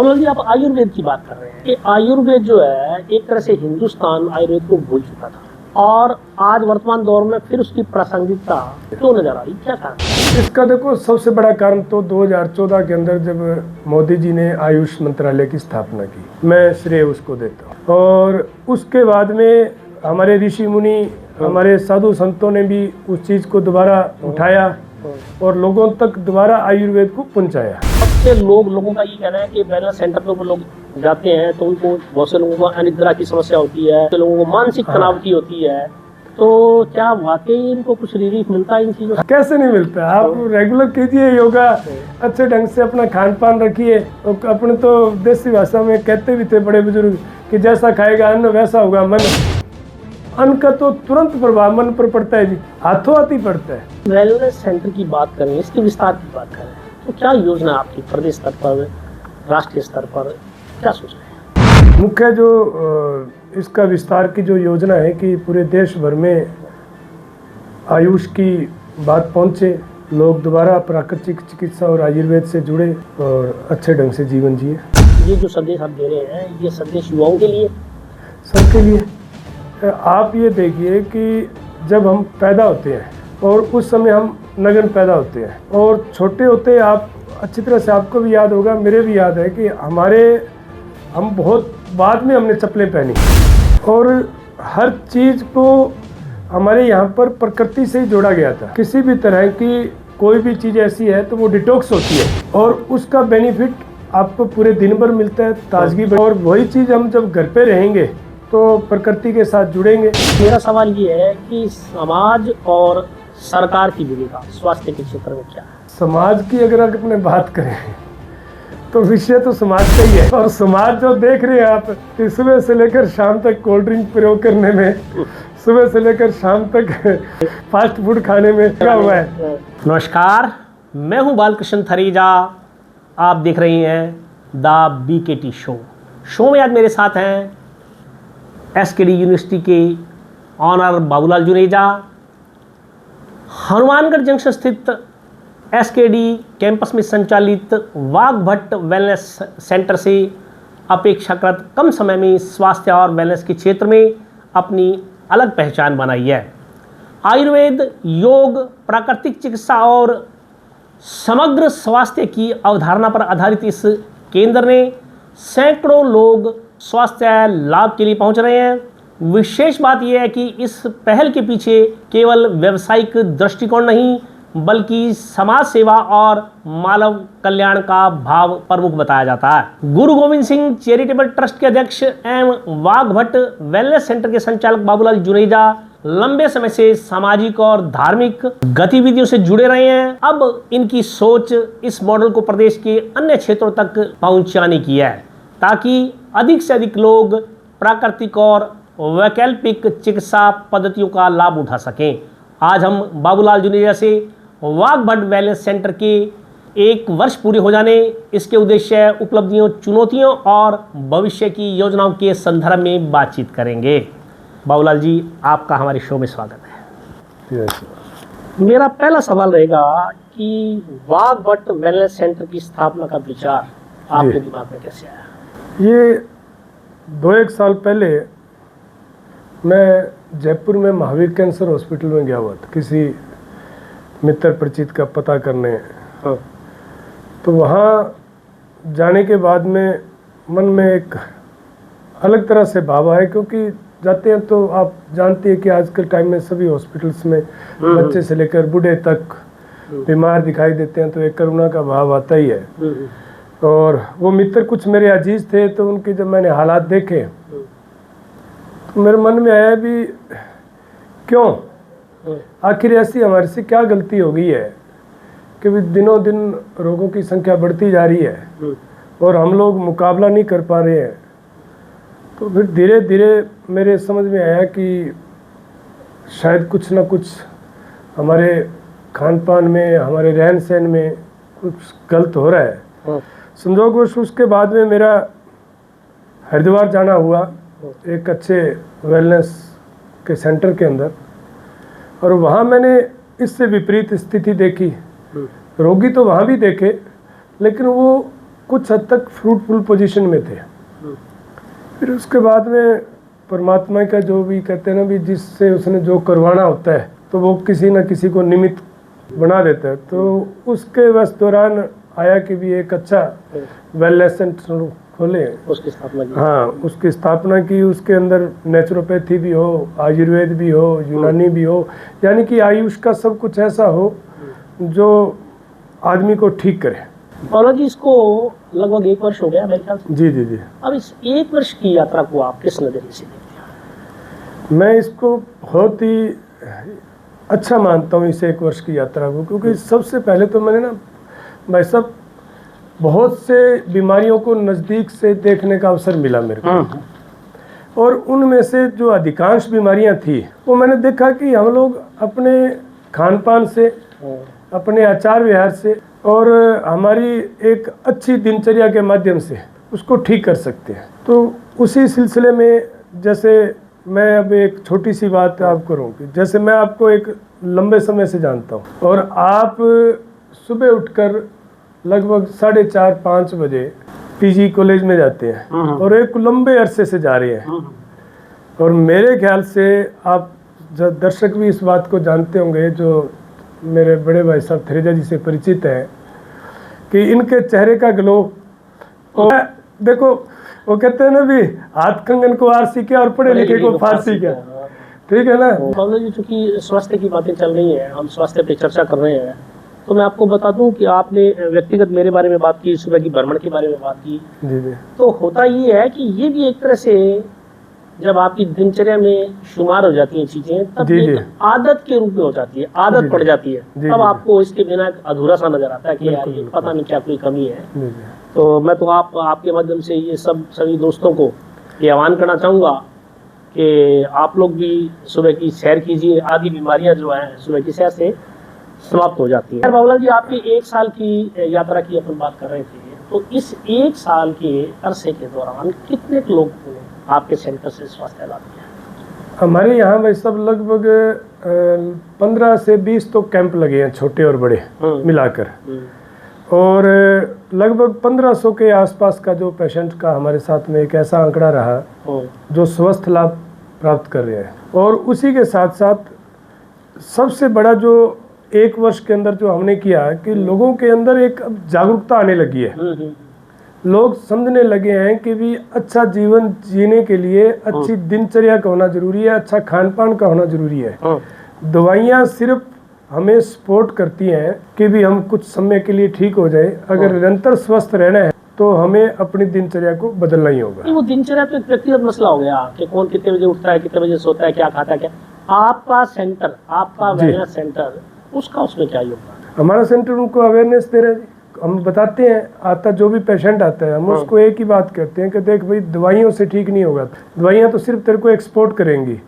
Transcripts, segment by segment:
बाबूलाल जी, आप आयुर्वेद की बात कर रहे हैं कि आयुर्वेद जो है एक तरह से हिंदुस्तान आयुर्वेद को भूल चुका था और आज वर्तमान दौर में फिर उसकी प्रासंगिकता क्यों नजर आ रही, क्या कारण? इसका देखो सबसे बड़ा कारण तो 2014 के अंदर जब मोदी जी ने आयुष मंत्रालय की स्थापना की, मैं श्रेय उसको देता हूँ। और उसके बाद में हमारे ऋषि मुनि, हमारे साधु संतों ने भी उस चीज़ को दोबारा उठाया और लोगों तक दोबारा आयुर्वेद को पहुंचाया। सबसे लोगों का ये कहना है कि वेलनेस सेंटर पर लोग जाते हैं तो उनको बहुत से लोगों को अनिद्रा की समस्या होती है, तो लोगों को मानसिक तनाव की होती है, तो क्या वाकई इनको कुछ रिलीफ मिलता है इन चीज़ों से? कैसे नहीं मिलता? आप रेगुलर कीजिए योगा, अच्छे ढंग से अपना खान पान रखिए। अपने तो देसी भाषा में कहते भी थे बड़े बुजुर्ग कि जैसा खाएगा अन्न वैसा होगा मन। अन्न का तो तुरंत प्रभाव मन पर पड़ता है जी, हाथों हाथ ही पड़ता है। वेलनेस सेंटर की बात करें, इसके विस्तार की बात करें, तो क्या योजना आपकी प्रदेश स्तर पर, राष्ट्रीय स्तर पर क्या सोच रहे हैं? मुख्य जो इसका विस्तार की जो योजना है कि पूरे देश भर में आयुष की बात पहुंचे, लोग दोबारा प्राकृतिक चिकित्सा और आयुर्वेद से जुड़े और अच्छे ढंग से जीवन जिए। ये जो संदेश आप दे रहे हैं, ये संदेश युवाओं के लिए, सबके लिए। आप ये देखिए कि जब हम पैदा होते हैं और उस समय हम नगन पैदा होते हैं और छोटे होते आप अच्छी तरह से, आपको भी याद होगा, मेरे भी याद है कि हम बहुत बाद में हमने चप्पलें पहनी और हर चीज़ को हमारे यहाँ पर प्रकृति से ही जोड़ा गया था। किसी भी तरह की कोई भी चीज़ ऐसी है तो वो डिटॉक्स होती है और उसका बेनिफिट आपको पूरे दिन भर मिलता है, ताजगी। और वही चीज़ हम जब घर पे रहेंगे तो प्रकृति के साथ जुड़ेंगे। मेरा सवाल ये है कि समाज और सरकार की भूमिका स्वास्थ्य के क्षेत्र में क्या है? समाज की अगर अपने बात करें तो विषय तो समाज का ही है और समाज जो देख रहे हैं आप कि सुबह से लेकर शाम तक कोल्ड ड्रिंक प्रयोग करने में, सुबह से लेकर शाम तक फास्ट फूड खाने में क्या हुआ है। नमस्कार, मैं हूं बालकृष्ण थरीजा, आप देख रहे हैं द BKT शो में आज मेरे साथ हैं SKD यूनिवर्सिटी के ऑनर बाबूलाल जुनेजा, हनुमानगढ़ जंक्शन स्थित SKD कैंपस में संचालित वाघ भट्ट वेलनेस सेंटर से अपेक्षाकृत कम समय में स्वास्थ्य और वेलनेस के क्षेत्र में अपनी अलग पहचान बनाई है। आयुर्वेद, योग, प्राकृतिक चिकित्सा और समग्र स्वास्थ्य की अवधारणा पर आधारित इस केंद्र ने सैकड़ों लोग स्वास्थ्य लाभ के लिए पहुंच रहे हैं। विशेष बात यह है कि इस पहल के पीछे केवल व्यावसायिक दृष्टिकोण नहीं बल्कि समाज सेवा और मानव कल्याण का भाव प्रमुख बताया जाता है। गुरु गोविंद सिंह चैरिटेबल ट्रस्ट के अध्यक्ष एवं वाघ भट्ट वेलनेस सेंटर के संचालक बाबूलाल जुनेजा लंबे समय से सामाजिक और धार्मिक गतिविधियों से जुड़े रहे हैं। अब इनकी सोच इस मॉडल को प्रदेश के अन्य क्षेत्रों तक पहुंचाने की है ताकि अधिक से अधिक लोग प्राकृतिक और वैकल्पिक चिकित्सा पद्धतियों का लाभ उठा सकें। आज हम बाबूलाल जुनेजा से वाघ भट्ट वेलनेस सेंटर के 1 वर्ष पूरे हो जाने, इसके उद्देश्य, उपलब्धियों, चुनौतियों और भविष्य की योजनाओं के संदर्भ में बातचीत करेंगे। बाबूलाल जी, आपका हमारे शो में स्वागत है। मेरा पहला सवाल रहेगा कि वाघ भट्ट वेलनेस सेंटर की स्थापना का विचार आपके दिमाग में कैसे आया? ये 2-1 साल पहले मैं जयपुर में महावीर कैंसर हॉस्पिटल में गया हुआ था किसी मित्र परिचित का पता करने। तो वहाँ जाने के बाद में मन में एक अलग तरह से भाव आया, क्योंकि जाते हैं तो आप जानते हैं कि आजकल टाइम में सभी हॉस्पिटल्स में बच्चे से लेकर बूढ़े तक बीमार दिखाई देते हैं, तो एक करुणा का भाव आता ही है। और वो मित्र कुछ मेरे अजीज थे, तो उनके जब मैंने हालात देखे तो मेरे मन में आया भी क्यों, आखिर ऐसी हमारे से क्या गलती हो गई है कि दिनों दिन रोगों की संख्या बढ़ती जा रही है और हम लोग मुकाबला नहीं कर पा रहे हैं। तो फिर धीरे धीरे मेरे समझ में आया कि शायद कुछ ना कुछ हमारे खान पान में, हमारे रहन सहन में कुछ गलत हो रहा है। संजोगवश उसके बाद में मेरा हरिद्वार जाना हुआ एक अच्छे वेलनेस के सेंटर के अंदर, और वहाँ मैंने इससे विपरीत स्थिति देखी। रोगी तो वहाँ भी देखे, लेकिन वो कुछ हद तक फ्रूटफुल पोजीशन में थे। फिर उसके बाद में परमात्मा का जो भी कहते हैं ना भी, जिससे उसने जो करवाना होता है तो वो किसी न किसी को निमित्त बना देता है। तो उसके बस दौरान आया कि भी एक अच्छा वेलनेस सेंटर खोले, उसकी स्थापना की। हाँ, उसकी स्थापना की। उसके अंदर नेचुरोपैथी भी हो, आयुर्वेद भी हो, यूनानी भी हो, यानी कि आयुष का सब कुछ ऐसा हो जो आदमी को ठीक करे। बाबा जी, इसको लगभग 1 वर्ष हो गया मेरे ख्याल से। जी जी जी। अब इस 1 वर्ष की यात्रा को आप किस नजरिए से देखते हैं? मैं इसको बहुत ही अच्छा मानता हूँ इस 1 वर्ष की यात्रा को, क्योंकि सबसे पहले तो मैंने ना भाई साहब बहुत से बीमारियों को नज़दीक से देखने का अवसर मिला मेरे को। और उनमें से जो अधिकांश बीमारियां थी वो मैंने देखा कि हम लोग अपने खान पान से, अपने आचार व्यवहार से और हमारी एक अच्छी दिनचर्या के माध्यम से उसको ठीक कर सकते हैं। तो उसी सिलसिले में जैसे मैं अब एक छोटी सी बात आप करूँ कि जैसे मैं आपको एक लंबे समय से जानता हूँ और आप सुबह उठकर लगभग 4:30-5 बजे पीजी कॉलेज में जाते हैं और एक लंबे अरसे से जा रहे हैं। और मेरे ख्याल से आप दर्शक भी इस बात को जानते होंगे, जो मेरे बड़े भाई साहब थरेजा जी से परिचित हैं, कि इनके चेहरे का ग्लो, और देखो वो कहते हैं ना भी, हाथ कंगन को आरसी क्या और पढ़े लिखे को फारसी क्या, ठीक है ना। बाबा जी, चूंकि स्वास्थ्य की बातें चल रही हैं, हम स्वास्थ्य पे चर्चा कर रहे हैं, तो मैं आपको बता दूं कि आपने व्यक्तिगत मेरे बारे में बात की, सुबह की भ्रमण के बारे में बात की। जी जी। तो होता ये है कि ये भी एक तरह से जब आपकी दिनचर्या में शुमार हो जाती हैं चीजें, तब जी जी। एक आदत के रूप में हो जाती है, आदत पड़ जाती है, जी तब जी। आपको इसके बिना एक अधूरा सा नजर आता है कि यार बिल्कुल, ये बिल्कुल। पता नहीं क्या कोई कमी है। जी जी। तो मैं तो आपके माध्यम से ये सभी दोस्तों को ये आह्वान करना चाहूँगा कि आप लोग भी सुबह की सैर कीजिए। आदि बीमारियां जो हैं सुबह की सैर से समाप्त हो जाती है। बाबूलाल जी, आपकी 1 साल की यात्रा की अपन बात कर रहे थे, तो इस 1 साल के अरसे के दौरान कितने लोग को आपके सेंटर से स्वास्थ्य लाभ किया? हमारे यहाँ भाई सब लगभग 15 से 20 तो कैंप लगे हैं, छोटे और बड़े मिलाकर, और लगभग 1500 के आसपास का जो पेशेंट का हमारे साथ में एक ऐसा आंकड़ा रहा जो स्वस्थ लाभ प्राप्त कर रहे हैं। और उसी के साथ साथ सबसे बड़ा जो 1 वर्ष के अंदर जो हमने किया कि लोगों के अंदर एक अब जागरूकता आने लगी है। लोग समझने लगे हैं कि भी अच्छा जीवन जीने के लिए अच्छी दिनचर्या का होना जरूरी है, अच्छा खान पान का होना जरूरी है। दवाइयाँ सिर्फ हमें सपोर्ट करती हैं कि भी हम कुछ समय के लिए ठीक हो जाए। अगर निरंतर स्वस्थ रहना है तो हमें अपनी दिनचर्या को बदलना ही होगा। वो दिनचर्या तो एक व्यक्तिगत मसला हो गया कि कौन कितने बजे उठता है, कितने बजे सोता है, क्या खाता है, क्या। आपका सेंटर, आपका वेलनेस सेंटर, उसका उसमें क्या योगदान? हमारा सेंटर उनको अवेयरनेस दे रहा है। हम बताते हैं, आता जो भी पेशेंट आता है हम उसको एक ही बात कहते हैं कि देख भाई, दवाइयों से ठीक नहीं होगा, दवाइयाँ तो सिर्फ तेरे को एक्सपोर्ट करेंगी,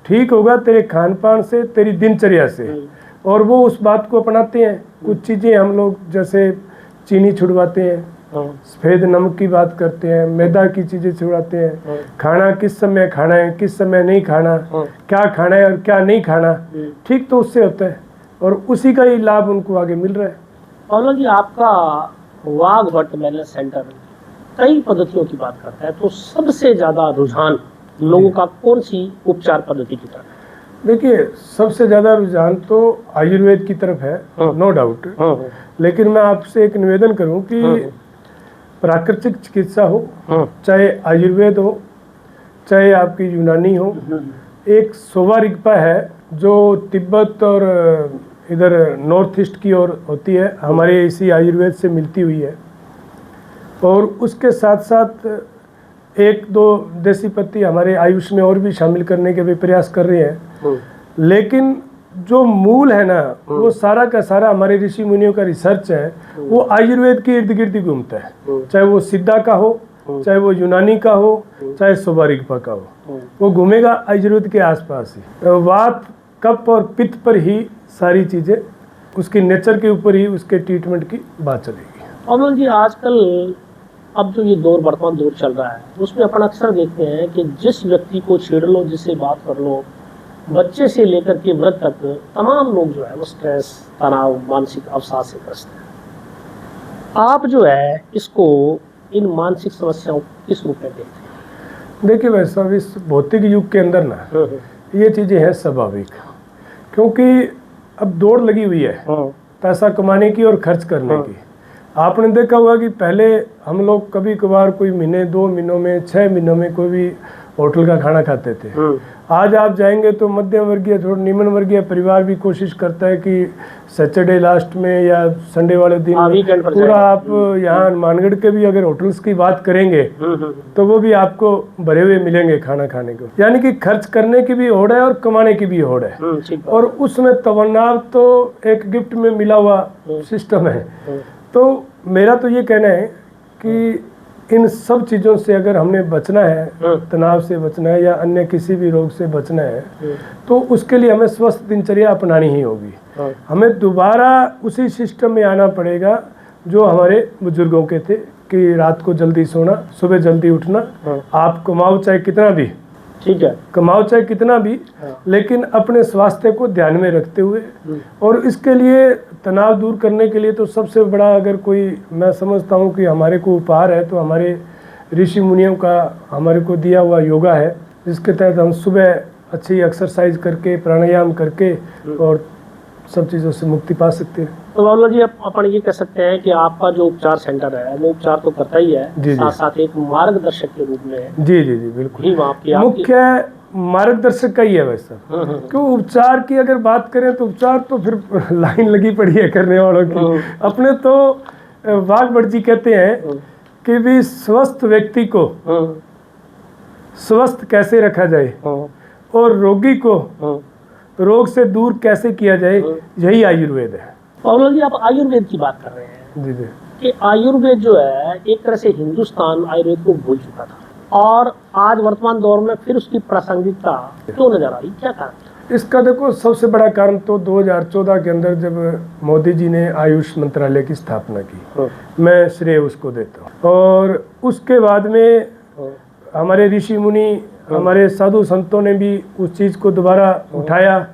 ठीक होगा तेरे खान पान से, तेरी दिनचर्या से। और वो उस बात को अपनाते हैं। कुछ चीज़ें हम लोग जैसे चीनी छुड़वाते हैं, सफ़ेद नमक की बात करते हैं, मैदा की चीज़ें छुड़ाते हैं, खाना किस समय खाना है, किस समय नहीं खाना, क्या खाना है और क्या नहीं खाना, ठीक तो उससे होता है और उसी का ही लाभ उनको आगे मिल रहा है। बाबूलाल जी, आपका वाघ भट्ट वेलनेस सेंटर कई पद्धतियों की बात करता है, तो सबसे ज़्यादा रुझान लोगों का कौन सी उपचार पद्धति की तरफ? देखिए, सबसे ज़्यादा रुझान तो आयुर्वेद की तरफ है, नो डाउट। लेकिन मैं आपसे एक निवेदन करूं कि प्राकृतिक चिकित्सा हो, चाहे आयुर्वेद हो, चाहे आपकी यूनानी हो, एक सोवा रिगपा है जो तिब्बत और इधर नॉर्थ ईस्ट की ओर होती है, हमारे इसी आयुर्वेद से मिलती हुई है। और उसके साथ साथ 1-2 देसी पत्ती हमारे आयुष में और भी शामिल करने के भी प्रयास कर रहे हैं। लेकिन जो मूल है ना, वो सारा का सारा हमारे ऋषि मुनियों का रिसर्च है, वो आयुर्वेद के इर्द गिर्द ही घूमता है। चाहे वो सिद्धा का हो, चाहे वो यूनानी का हो, चाहे सोवा रिगपा का हो, वो घूमेगा आयुर्वेद के आसपास ही। वात, कफ और पित्त पर ही सारी चीज़ें, उसकी नेचर के ऊपर ही उसके ट्रीटमेंट की बात चलेगी। बाबूलाल जी, आजकल अब जो ये दौर, वर्तमान दौर चल रहा है, उसमें अपन अक्सर देखते हैं कि जिस व्यक्ति को छेड़ लो, जिससे बात कर लो, बच्चे से लेकर के वृद्ध तक तमाम लोग जो है वो स्ट्रेस, तनाव, मानसिक अवसाद से ग्रस्त हैं। आप जो है इसको इन मानसिक समस्याओं को किस रूप में देखते हैं? देखिए भाई साहब, इस भौतिक युग के अंदर ना ये चीज़ें हैं स्वाभाविक, क्योंकि अब दौड़ लगी हुई है पैसा कमाने की और खर्च करने की। आपने देखा होगा कि पहले हम लोग कभी कभार कोई महीने 2 महीनों में 6 महीनों में कोई भी होटल का खाना खाते थे। आज आप जाएंगे तो मध्यम वर्गीय थोड़ा निम्न वर्गीय परिवार भी कोशिश करता है कि सैटरडे लास्ट में या संडे वाले दिन पूरा आप यहाँ मानगढ़ के भी अगर होटल्स की बात करेंगे तो वो भी आपको भरे हुए मिलेंगे खाना खाने को। यानी कि खर्च करने की भी होड़ है और कमाने की भी होड़ है, और उसमें तमन्ना तो एक गिफ्ट में मिला हुआ सिस्टम है। तो मेरा तो ये कहना है कि इन सब चीज़ों से अगर हमने बचना है, तनाव से बचना है या अन्य किसी भी रोग से बचना है, तो उसके लिए हमें स्वस्थ दिनचर्या अपनानी ही होगी। हमें दोबारा उसी सिस्टम में आना पड़ेगा जो हमारे बुजुर्गों के थे कि रात को जल्दी सोना, सुबह जल्दी उठना। आप कमाओ चाहे कितना भी, ठीक है, कमाओ चाहे कितना भी, लेकिन अपने स्वास्थ्य को ध्यान में रखते हुए। और इसके लिए तनाव दूर करने के लिए तो सबसे बड़ा अगर कोई मैं समझता हूँ कि हमारे को उपहार है तो हमारे ऋषि मुनियों का हमारे को दिया हुआ योगा है, जिसके तहत हम सुबह अच्छी एक्सरसाइज करके प्राणायाम करके और सब चीज़ों से मुक्ति पा सकते हैं। तो बाबूलाल जी, अपन ये कह सकते हैं कि आपका जो उपचार सेंटर है वो उपचार तो करता ही है, साथ साथ एक मार्गदर्शक के रूप में। जी जी जी बिल्कुल, मुख्य मार्गदर्शक का ही है वैसा। क्यों उपचार की अगर बात करें तो उपचार तो फिर लाइन लगी पड़ी है करने वालों की। अपने तो वाघभट्ट जी कहते हैं कि भी स्वस्थ व्यक्ति को स्वस्थ कैसे रखा जाए और रोगी को रोग से दूर कैसे किया जाए, यही आयुर्वेद है। बाबूलाल जी, आप आयुर्वेद की बात कर रहे हैं। जी जी, कि आयुर्वेद जो है एक तरह से हिंदुस्तान आयुर्वेद को भूल चुका था और आज वर्तमान दौर में फिर उसकी प्रासंगिकता क्यों नजर आ रही, क्या कारण? इसका देखो सबसे बड़ा कारण तो 2014 के अंदर जब मोदी जी ने आयुष मंत्रालय की स्थापना की, मैं श्रेय उसको देता हूँ। और उसके बाद में हमारे ऋषि मुनि, हमारे साधु संतों ने भी उस चीज़ को दोबारा उठाया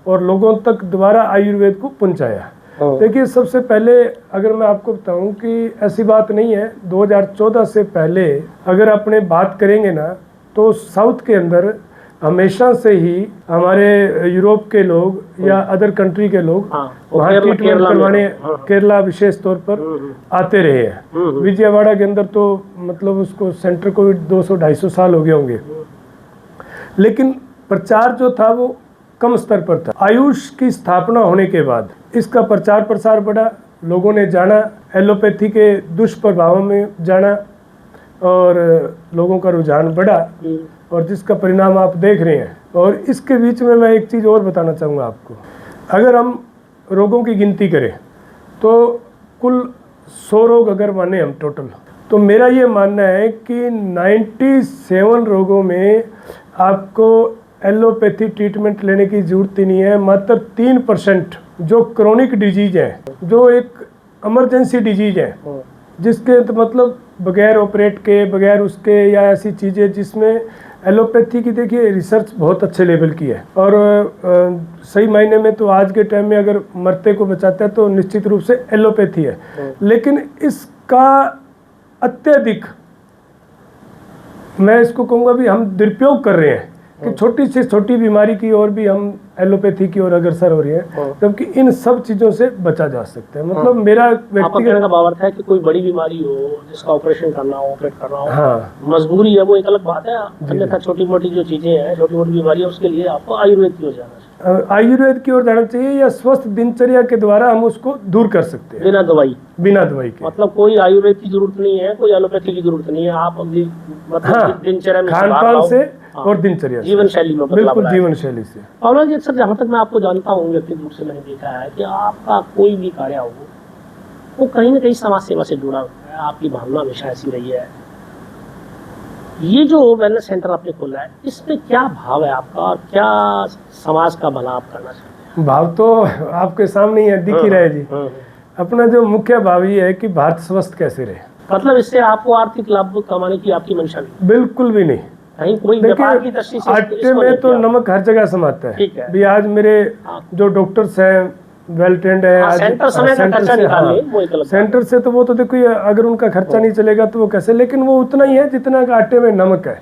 और लोगों तक दोबारा आयुर्वेद को पहुँचाया। देखिए, सबसे पहले अगर मैं आपको बताऊं कि ऐसी बात नहीं है, 2014 से पहले अगर अपने बात करेंगे ना तो साउथ के अंदर हमेशा से ही हमारे यूरोप के लोग या अदर कंट्री के लोग वहाँ ट्रीटमेंट करवाने केरला विशेष तौर पर आते रहे हैं। विजयवाड़ा के अंदर तो मतलब उसको सेंटर को 200-250 साल हो गए होंगे, लेकिन प्रचार जो था वो कम स्तर पर था। आयुष की स्थापना होने के बाद इसका प्रचार प्रसार बढ़ा, लोगों ने जाना, एलोपैथी के दुष्प्रभावों में जाना और लोगों का रुझान बढ़ा और जिसका परिणाम आप देख रहे हैं। और इसके बीच में मैं एक चीज़ और बताना चाहूँगा आपको। अगर हम रोगों की गिनती करें तो कुल 100 रोग अगर माने हम टोटल, तो मेरा ये मानना है कि 97 रोगों में आपको एलोपैथी ट्रीटमेंट लेने की जरूरत ही नहीं है। मात्र 3% जो क्रोनिक डिजीज है, जो एक इमरजेंसी डिजीज है, जिसके तो मतलब बगैर ऑपरेट के, बगैर उसके या ऐसी चीज़ें जिसमें एलोपैथी की देखिए रिसर्च बहुत अच्छे लेवल की है और सही मायने में तो आज के टाइम में अगर मरते को बचाता है तो निश्चित रूप से एलोपैथी है। लेकिन इसका अत्यधिक मैं इसको कहूँगा भी हम दुरुपयोग कर रहे हैं कि छोटी से छोटी बीमारी की ओर भी हम एलोपैथी की ओर अग्रसर हो रही है, जबकि इन सब चीज़ों से बचा जा सकता है। मतलब मेरा व्यक्तिगत का भाव है कि कोई बड़ी बीमारी हो जिसका ऑपरेशन करना हो, ऑपरेट करना हो, मजबूरी है, वो एक अलग बात है। अन्यथा छोटी मोटी जो चीज़ें हैं, छोटी मोटी बीमारी है, उसके लिए आपको आयुर्वेद की ओर जाना चाहिए, आयुर्वेद की ओर जाना चाहिए या स्वस्थ दिनचर्या के द्वारा हम उसको दूर कर सकते हैं बिना दवाई के। मतलब कोई आयुर्वेद की जरूरत नहीं है, कोई एलोपैथी की जरूरत नहीं है। आप मतलब दिनचर्या में खान पान से और दिनचर्या जीवन शैली में बिल्कुल जीवन शैली से। और जी अक्सर जहाँ तक मैं आपको जानता हूँ व्यक्तिगत रूप से मैंने देखा है कि आपका कोई भी कार्य हो वो कहीं ना कहीं समाज सेवा से जुड़ा हुआ है, आपकी भावना हमेशा ऐसी रही है। ये जो वेलनेस सेंटर आपने खोला है, इसमें क्या भाव है आपका और क्या समाज का भला आप करना चाहते हैं? भाव तो आपके सामने ही है, दिख ही रहा है जी। अपना जो मुख्य भाव ये है कि भारत स्वस्थ कैसे रहे। मतलब इससे आपको आर्थिक लाभ कमाने की आपकी मंशा नहीं? बिल्कुल भी नहीं। कहीं कोई व्यापार की दृष्टि से आटे में तो नमक हर जगह समाता है। भी आज मेरे जो डॉक्टर्स हैं वेल ट्रेंड है। आज सेंटर समय का खर्चा निकाल ले, वो एक अलग सेंटर से तो वो तो देखो, ये अगर उनका खर्चा नहीं चलेगा तो वो कैसे, लेकिन वो उतना ही है जितना का आटे में नमक है।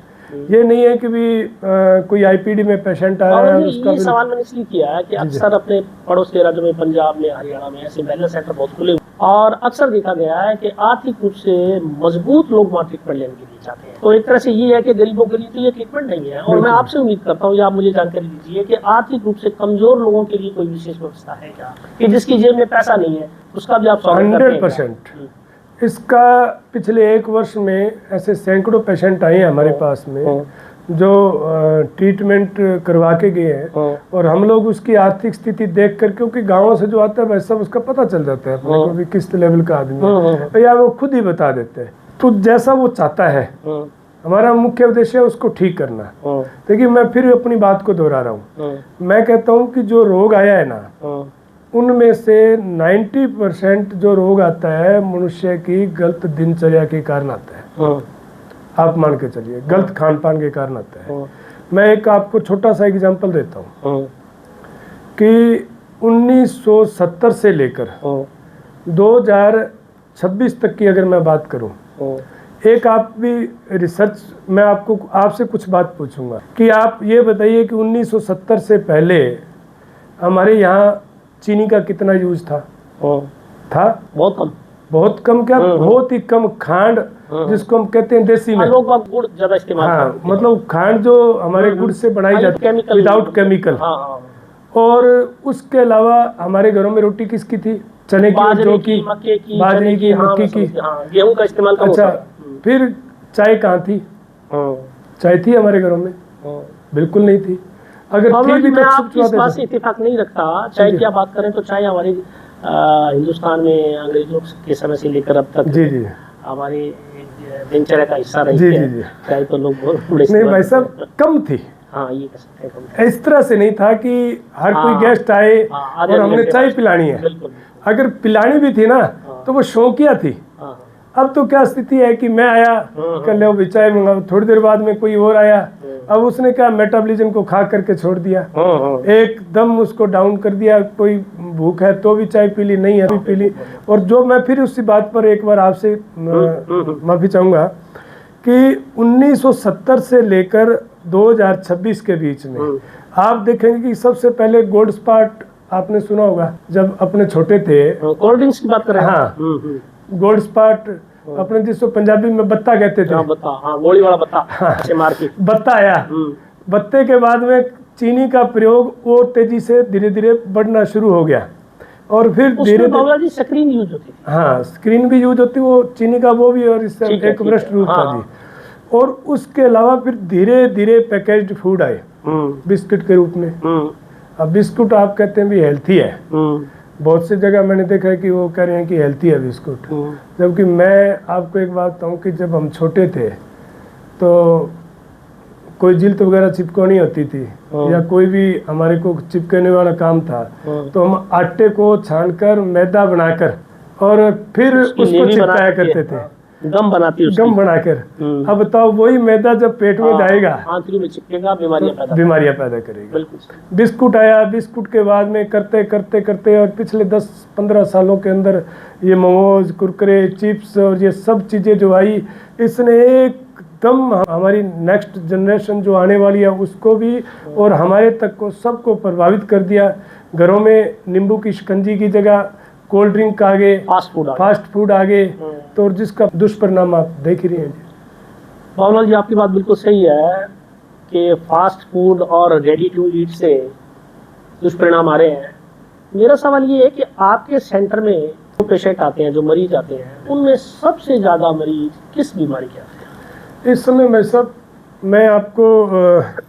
ये नहीं है कि भी कोई आईपीडी में पेशेंट आ रहा है उसका। ये सवाल मैंने इसलिए किया है कि अक्सर अपने पड़ोस के राज्यों में, पंजाब में, हरियाणा में ऐसे वेलनेस सेंटर बहुत खुले हुए, और अक्सर देखा गया है कि आर्थिक रूप से मजबूत लोग वहाँ ट्रीटमेंट लेने के लिए जाते हैं। तो एक तरह से ये है कि गरीबों के लिए तो ये ट्रीटमेंट नहीं है। और मैं आपसे उम्मीद करता हूँ, या आप मुझे जानकारी दीजिए कि आर्थिक रूप से कमजोर लोगों के लिए कोई विशेष व्यवस्था है क्या, कि जिसकी जेब में पैसा नहीं है उसका भी आप स्वागत करते हैं? 100%। इसका पिछले 1 वर्ष में ऐसे सैकड़ों पेशेंट आए हैं हमारे पास में जो ट्रीटमेंट करवा के गए हैं, और हम लोग उसकी आर्थिक स्थिति देख कर, क्योंकि गांवों से जो आता है वैसा उसका पता चल जाता है अपने को भी किस लेवल का आदमी है, या वो खुद ही बता देते हैं। तो जैसा वो चाहता है, हमारा मुख्य उद्देश्य है उसको ठीक करना। देखिए, मैं फिर अपनी बात को दोहरा रहा हूँ। मैं कहता हूँ कि जो रोग आया है ना, उनमें से 90% जो रोग आता है मनुष्य की गलत दिनचर्या के कारण आता है। आप मान के चलिए, गलत खान पान के कारण आता है। मैं एक आपको छोटा सा एग्जांपल देता हूँ कि 1970 से लेकर 2026 तक की अगर मैं बात करूँ, एक आप भी रिसर्च, मैं आपसे कुछ बात पूछूंगा कि आप ये बताइए कि 1970 से पहले हमारे यहाँ चीनी का कितना यूज था? बहुत कम क्या, बहुत ही कम। खांड जिसको हम कहते हैं देसी में, लोग गुड़ ज्यादा इस्तेमाल करते हैं। मतलब खांड जो हमारे गुड़ से बनाई जाती है विदाउट केमिकल। और उसके अलावा हमारे घरों में रोटी किसकी थी? चने की, जौ की, बाजरे की, मक्की की, गेहूं का इस्तेमाल। अच्छा, फिर चाय कहाँ थी? चाय थी हमारे घरों में? बिल्कुल नहीं थी। अगर थी भी तो इस बात से इत्तेफाक नहीं रखता। चाय की बात करें तो चाय हमारे हिंदुस्तान में अंग्रेजों के समय से लेकर अब तक हमारी दिनचर्या का हिस्सा रही है। चाय तो लोग नहीं भाई साहब, कम थी। हाँ, ये कह सकते हैं। इस तरह से नहीं था कि हर कोई गेस्ट आए और हमने चाय पिलानी है। अगर पिलानी भी थी ना तो वो शौकिया थी। अब तो क्या स्थिति है कि मैं आया, कर लो भी चाय मंगाओ, थोड़ी देर बाद में कोई और आया, अब उसने क्या मेटाबॉलिज्म को खा करके छोड़ दिया, एकदम उसको डाउन कर दिया। कोई भूख है तो भी चाय पी ली, नहीं है भी पी ली। और जो मैं फिर उसी बात पर एक बार आपसे माफी चाहूँगा कि 1970 से लेकर 2026 के बीच में आप देखेंगे कि सबसे पहले गोल्ड स्पॉट आपने सुना होगा, जब अपने छोटे थे, कोल्ड ड्रिंक्स की बात कर रहे हैं। हाँ, गोल्ड स्पॉट अपने जिसको पंजाबी में बत्ता कहते थे। गोली वाला बत्ता, मार के बत्ता आया। बत्ते के बाद में चीनी का प्रयोग और तेजी से धीरे धीरे बढ़ना शुरू हो गया, और फिर धीरे धीरे स्क्रीन यूज होती, हाँ स्क्रीन भी यूज होती, वो चीनी का वो भी, और इससे एक भ्रष्ट रूप था जी। और उसके अलावा फिर धीरे धीरे पैकेज्ड फूड आए बिस्किट के रूप में। अब बिस्कुट आप कहते हैं भी हेल्थी है, बहुत सी जगह मैंने देखा है कि वो कह रहे हैं कि हेल्थी है बिस्कुट, जबकि मैं आपको एक बात बताऊं कि जब हम छोटे थे तो कोई जिल्त वगैरह चिपकानी होती थी या कोई भी हमारे को चिपकाने वाला काम था, तो हम आटे को छानकर मैदा बनाकर और फिर उसको चिपकाया करते थे, गम बनाकर। अब बताओ, वही मैदा जब पेट में जाएगा आंतों में चिपकेगा, बीमारियां पैदा करेगा। बिस्कुट आया, बिस्कुट के बाद में करते करते करते और पिछले 10-15 सालों के अंदर ये मोमोज, कुरकुरे, चिप्स और ये सब चीज़ें जो आई, इसने एकदम हमारी नेक्स्ट जनरेशन जो आने वाली है उसको भी और हमारे तक को सबको प्रभावित कर दिया। घरों में नींबू की शिकंजी की जगह कोल्ड ड्रिंक आ गए, फास्ट फूड आ गए, तो जिसका दुष्परिणाम आप देख रही हैं। बाबूलाल जी, आपकी बात बिल्कुल सही है कि फास्ट फूड और रेडी टू ईट से दुष्परिणाम आ रहे हैं। मेरा सवाल ये है कि आपके सेंटर में जो पेशेंट आते हैं, जो मरीज आते हैं, उनमें सबसे ज़्यादा मरीज किस बीमारी के आते हैं इस समय? मैं आपको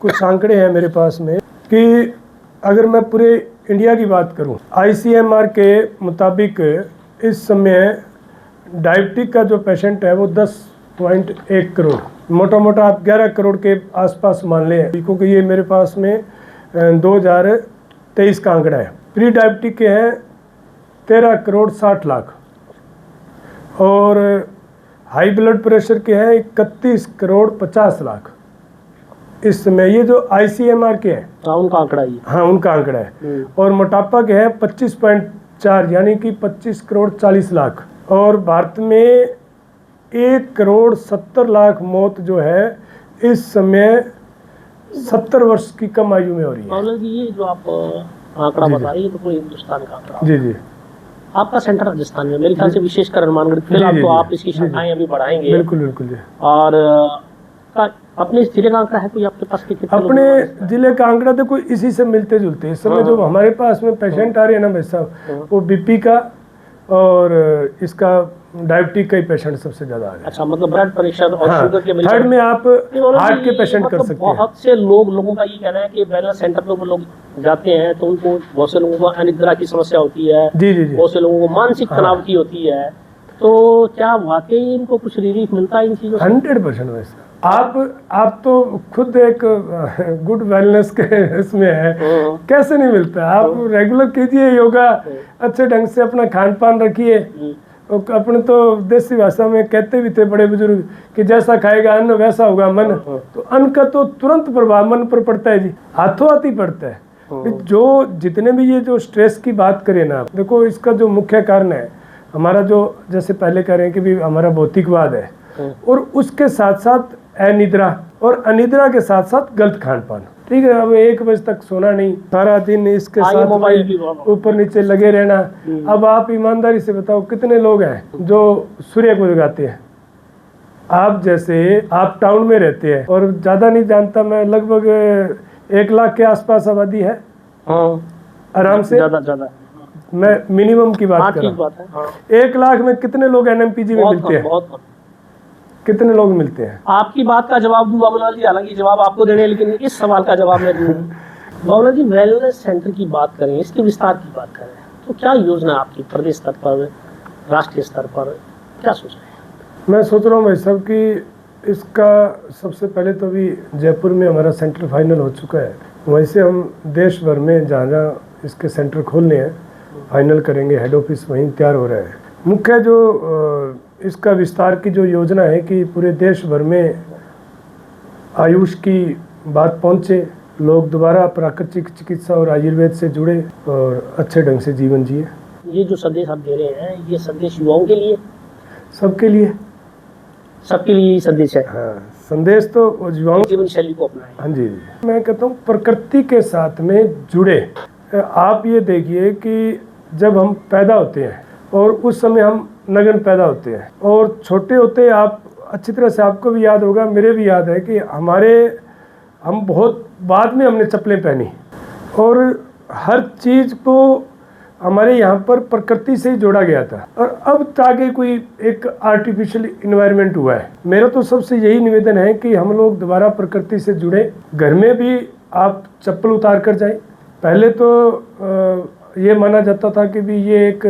कुछ आंकड़े हैं मेरे पास में कि अगर मैं पूरे इंडिया की बात करूं, ICMR के मुताबिक इस समय डायबिटिक का जो पेशेंट है वो 10.1 करोड़, मोटा मोटा आप 11 करोड़ के आसपास मान लें, क्योंकि ये मेरे पास में 2023 का आंकड़ा है। प्री डायबिटिक के हैं 13 करोड़ 60 लाख, और हाई ब्लड प्रेशर के हैं 31 करोड़ 50 लाख, इस समय ये जो ICMR के हैं, हाँ, उनका आंकड़ा ही हाँ उनका आंकड़ा है, और मोटापा के हैं 25.4 यानी कि 25 करोड़ 40 लाख, और भारत में 1 करोड़ 70 लाख मौत जो है इस समय 70 वर्ष की कम आयु में हो रही है। मतलब ये जो आप आंकड़ा बता रही है तो पूरे हिंदुस्तान का आंकड़ा। जी जी, आपका सेंटर राजस्थान में मेरे ख्याल से विशेषकर हनुमानगढ़, फिर जी, आपको जी, आप इसकी शाखाएं अभी बढ़ाएंगे। बिल्कुल बिल्कुल जी। और अपने जिले का आंकड़ा है कोई आपके पास? कितने लोग अपने जिले का आंकड़ा देखो इसी से मिलते जुलते हैं। इस समय जो हमारे पास में पेशेंट आ रहे हैं ना भाई साहब, वो BP का और इसका डायबिटीज का ही पेशेंट सबसे ज्यादा आ रहे हैं। अच्छा, मतलब ब्लड प्रेशर और हाँ, शुगर के थर्ड में आप हार्ट के पेशेंट कर सकते हैं। बहुत से लोगों का ये कहना है कि वेलनेस सेंटर पे वो लोग जाते हैं तो उनको, बहुत से लोगों को अनिद्रा की समस्या होती है, जी जी जी, बहुत से लोगों को मानसिक तनाव की होती है, तो क्या वाकई इनको कुछ रिलीफ मिलता है इन चीजों से? 100% वैसा। आप तो खुद एक गुड वेलनेस के इसमें है, कैसे नहीं मिलता? आप रेगुलर कीजिए योगा, अच्छे ढंग से अपना खान पान रखिए। अपने तो देसी भाषा में कहते भी थे बड़े बुजुर्ग कि जैसा खाएगा अन्न वैसा होगा मन। तो अन्न का तो तुरंत प्रभाव मन पर पड़ता है जी, हाथों हाथ ही पड़ता है। जो जितने भी ये जो स्ट्रेस की बात करें ना, देखो इसका जो मुख्य कारण है हमारा, जो जैसे पहले कह रहे हैं कि भी हमारा भौतिकवाद है, और उसके साथ साथ अनिद्रा, और अनिद्रा के साथ साथ गलत खान पान। ठीक है, अब 1 बजे तक सोना नहीं, सारा दिन इसके साथ ऊपर नीचे लगे रहना। अब आप ईमानदारी से बताओ कितने लोग हैं जो सूर्य को जगाते हैं? आप जैसे आप टाउन में रहते हैं, और ज्यादा नहीं जानता मैं, लगभग 1 लाख के आसपास आबादी है। आराम से ज्यादा मैं मिनिमम की बात कर रहा हूँ। 1 लाख में कितने लोग NMPG में मिलते हैं? कितने लोग मिलते हैं? आपकी बात का जवाब दूं बाबूलाल जी, हालांकि जवाब आपको देने, लेकिन इस सवाल का जवाब मैं दूं। बाबूलाल जी, वेलनेस सेंटर की बात करें, इसके विस्तार की बात करें, तो क्या योजना आपकी प्रदेश स्तर पर, राष्ट्रीय स्तर पर, क्या सोच रहे हैं? मैं सोच रहा हूँ भाई साहब कि इसका सबसे पहले तो अभी जयपुर में हमारा सेंटर फाइनल हो चुका है, वहीं से हम देश भर में जहाँ जहाँ इसके सेंटर खोलने हैं फाइनल करेंगे। हेड ऑफिस वहीं तैयार हो रहा है। मुख्य जो इसका विस्तार की जो योजना है कि पूरे देश भर में आयुष की बात पहुंचे, लोग दोबारा प्राकृतिक चिकित्सा और आयुर्वेद से जुड़े और अच्छे ढंग से जीवन जिए। ये जो संदेश आप दे रहे हैं, ये संदेश युवाओं के लिए, सबके लिए, सबके लिए संदेश है? हाँ, संदेश तो युवाओं जीवन शैली को अपनाएं। हाँ जी, मैं कहता हूँ प्रकृति के साथ में जुड़े। आप ये देखिए कि जब हम पैदा होते हैं और उस समय हम नगन पैदा होते हैं, और छोटे होते आप अच्छी तरह से, आपको भी याद होगा, मेरे भी याद है कि हम बहुत बाद में हमने चप्पलें पहनी, और हर चीज़ को हमारे यहाँ पर प्रकृति से ही जोड़ा गया था, और अब आगे कोई एक आर्टिफिशियल इन्वायरमेंट हुआ है। मेरा तो सबसे यही निवेदन है कि हम लोग दोबारा प्रकृति से जुड़े। घर में भी आप चप्पल उतार कर जाएं। पहले तो ये माना जाता था कि भी ये एक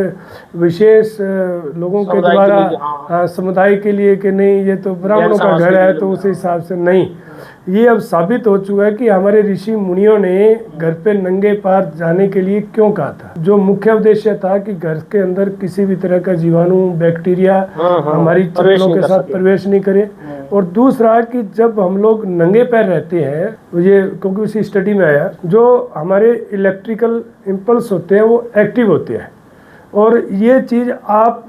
विशेष लोगों के द्वारा समुदाय के लिए, कि नहीं ये तो ब्राह्मणों का घर है, तो उस हिसाब से नहीं। ये अब साबित हो चुका है कि हमारे ऋषि मुनियों ने घर पे नंगे पैर जाने के लिए क्यों कहा था। जो मुख्य उद्देश्य था कि घर के अंदर किसी भी तरह का जीवाणु, बैक्टीरिया हमारी चप्पलों के साथ प्रवेश नहीं करे। और दूसरा कि जब हम लोग नंगे पैर रहते हैं, ये क्योंकि उसी स्टडी में आया, जो हमारे इलेक्ट्रिकल इम्पल्स होते हैं वो एक्टिव होते हैं, और ये चीज़ आप,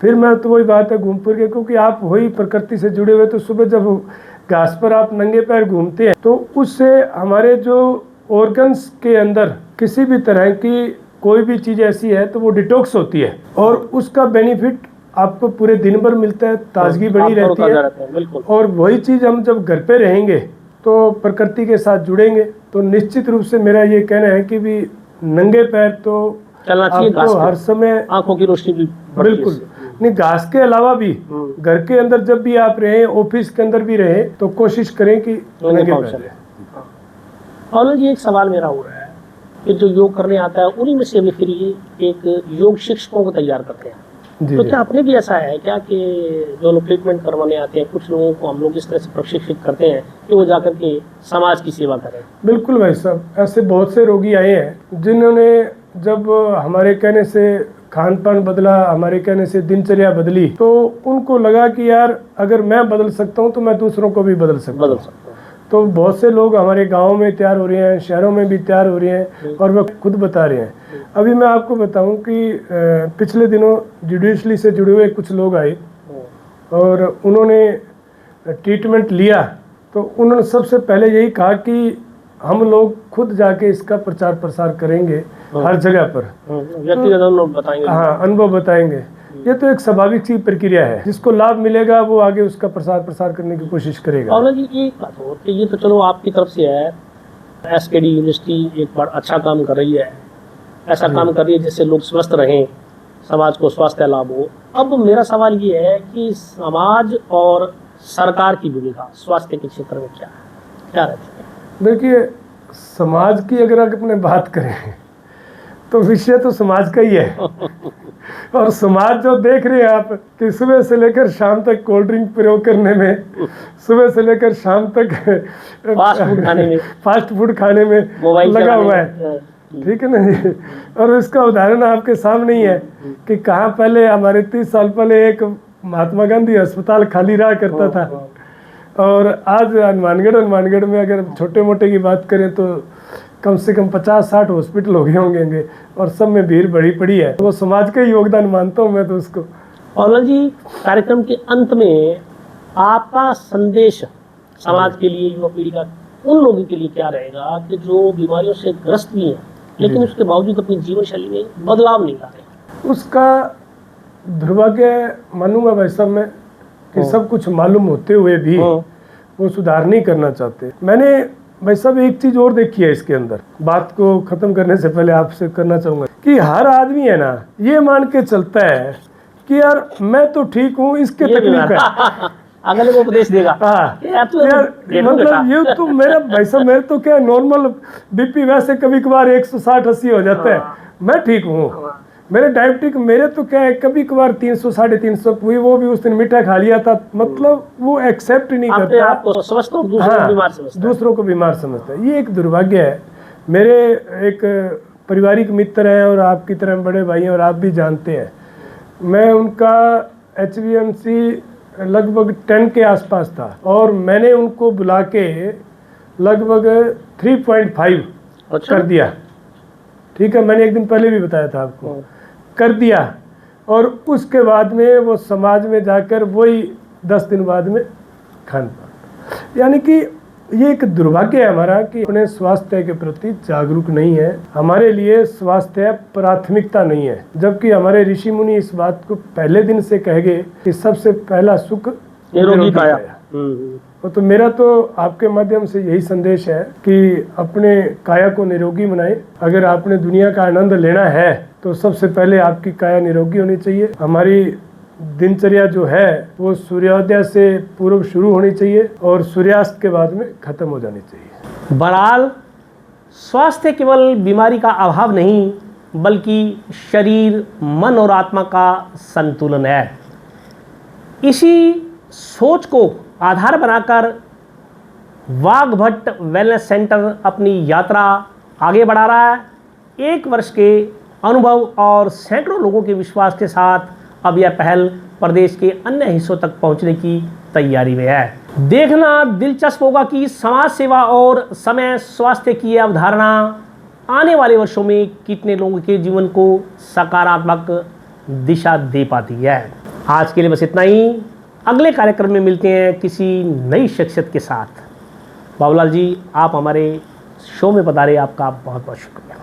फिर मैं तो वही बात है घूम फिर के, क्योंकि आप वही प्रकृति से जुड़े हुए, तो सुबह जब घास पर आप नंगे पैर घूमते हैं तो उससे हमारे जो ऑर्गन्स के अंदर किसी भी तरह की कोई भी चीज़ ऐसी है तो वो डिटॉक्स होती है, और उसका बेनिफिट आपको पूरे दिन भर मिलता है, ताजगी बनी रहती है। और वही चीज़ हम जब घर पे रहेंगे तो प्रकृति के साथ जुड़ेंगे, तो निश्चित रूप से मेरा ये कहना है कि भी नंगे पैर तो चलना चाहिए, आपको हर समय, आंखों की रोशनी भी बिल्कुल नहीं, घास के अलावा भी घर के अंदर जब भी आप रहे, ऑफिस के अंदर भी रहे, तो कोशिश करें कि नंगे पैर रहें। और ये एक सवाल मेरा हो रहा है कि जो योग करने आता है उन्हीं में से फिर ये एक योग शिक्षकों को तैयार करते हैं, तो क्या अपने भी ऐसा है क्या कि जो लोग ट्रीटमेंट करवाने आते हैं, कुछ लोगों को हम लोग इस तरह से प्रशिक्षित करते हैं कि वो जाकर के समाज की सेवा करें? बिल्कुल भाई साहब, ऐसे बहुत से रोगी आए हैं जिन्होंने जब हमारे कहने से खान पान बदला, हमारे कहने से दिनचर्या बदली, तो उनको लगा कि यार अगर मैं बदल सकता हूँ तो मैं दूसरों को भी बदल सकता हूँ। तो बहुत से लोग हमारे गाँव में तैयार हो रहे हैं, शहरों में भी तैयार हो रहे हैं, और वह खुद बता रहे हैं। अभी मैं आपको बताऊं कि पिछले दिनों जुडिशली से जुड़े हुए कुछ लोग आए और उन्होंने ट्रीटमेंट लिया, तो उन्होंने सबसे पहले यही कहा कि हम लोग खुद जाके इसका प्रचार प्रसार करेंगे हर जगह पर, व्यक्तिगत अनुभव बताएंगे। हाँ, अनुभव बताएंगे। ये तो एक स्वाभाविक सी प्रक्रिया है, जिसको लाभ मिलेगा वो आगे उसका प्रसार प्रसार करने की कोशिश करेगा। और जी एक बात हो कि ये तो चलो आपकी तरफ से है, एसकेडी यूनिवर्सिटी एक बार अच्छा काम कर रही है, ऐसा काम कर रही है जिससे लोग स्वस्थ रहें, समाज को स्वास्थ्य लाभ हो। अब मेरा सवाल ये है कि समाज और सरकार की भूमिका स्वास्थ्य के क्षेत्र में क्या रहती है? देखिए, समाज की अगर अपने बात करें तो विषय तो समाज का ही है और समाज जो देख रहे हैं आप कि सुबह से लेकर शाम तक कोल्ड ड्रिंक प्रयोग करने में, सुबह से लेकर शाम तक फास्ट फूड खाने में लगा हुआ है, ठीक है ना जी। और इसका उदाहरण आपके सामने ही है कि कहाँ पहले हमारे 30 साल पहले एक महात्मा गांधी अस्पताल खाली रहा करता था, और आज हनुमानगढ़ में अगर छोटे मोटे की बात करें तो कम से कम 50-60 हॉस्पिटल हो गए होंगे, और सब में भीड़ बड़ी पड़ी है। वो समाज का ही योगदान मानता हूँ मैं तो उसको। और जी कार्यक्रम के अंत में आपका संदेश समाज के लिए, युवा पीढ़ी का उन लोगों के लिए क्या रहेगा कि जो बीमारियों से ग्रस्त भी हैं लेकिन उसके बावजूद अपनी जीवन शैली में बदलाव नहीं ला रहे? उसका दुर्भाग्य मानूंगा भाई साहब मैं कि सब कुछ मालूम होते हुए भी वो सुधार नहीं करना चाहते। मैंने भाई साहब एक चीज और देखी है इसके अंदर, बात को खत्म करने से पहले आपसे करना चाहूंगा कि हर आदमी है ना ये मान के चलता है कि यार मैं तो ठीक हूँ, इसके तकलीफ है, अगले को उपदेश देगा। हाँ यार, मतलब ये तो मेरा भाई साहब, मेरे तो क्या नॉर्मल बीपी वैसे कभी कभार 160-80 हो जाता है, मैं ठीक हूँ। मेरे डायबिटिक, मेरे तो क्या है कभी कभार 300-350 हुई, वो भी उस दिन मीठा खा लिया था, मतलब वो एक्सेप्ट नहीं करता, आपको समझता, दूसरों को बीमार समझता है। ये एक दुर्भाग्य है। मेरे एक पारिवारिक मित्र हैं और आपकी तरह बड़े भाई हैं और आप भी जानते हैं, मैं उनका HbA1c लगभग 10 के आसपास था और मैंने उनको बुला के लगभग 3.5 कर दिया, ठीक है, मैंने एक दिन पहले भी बताया था आपको, कर दिया। और उसके बाद में वो समाज में जाकर वही 10 दिन बाद में खान पान, यानी कि ये एक दुर्भाग्य है हमारा कि अपने स्वास्थ्य के प्रति जागरूक नहीं है। हमारे लिए स्वास्थ्य प्राथमिकता नहीं है, जबकि हमारे ऋषि मुनि इस बात को पहले दिन से कह गए कि सबसे पहला सुख निरोगी काया। तो मेरा तो आपके माध्यम से यही संदेश है कि अपने काया को निरोगी बनाएं। अगर आपने दुनिया का आनंद लेना है तो सबसे पहले आपकी काया निरोगी होनी चाहिए। हमारी दिनचर्या जो है वो सूर्योदय से पूर्व शुरू होनी चाहिए और सूर्यास्त के बाद में खत्म हो जानी चाहिए। बहरहाल स्वास्थ्य केवल बीमारी का अभाव नहीं बल्कि शरीर, मन और आत्मा का संतुलन है। इसी सोच को आधार बनाकर वाघभट्ट वेलनेस सेंटर अपनी यात्रा आगे बढ़ा रहा है। 1 वर्ष के अनुभव और सैकड़ों लोगों के विश्वास के साथ अब यह पहल प्रदेश के अन्य हिस्सों तक पहुंचने की तैयारी में है। देखना दिलचस्प होगा कि समाज सेवा और समय स्वास्थ्य की अवधारणा आने वाले वर्षों में कितने लोगों के जीवन को सकारात्मक दिशा दे पाती है। आज के लिए बस इतना ही। अगले कार्यक्रम में मिलते हैं किसी नई शख्सियत के साथ। बाबूलाल जी, आप हमारे शो में पधारे, आपका बहुत बहुत शुक्रिया।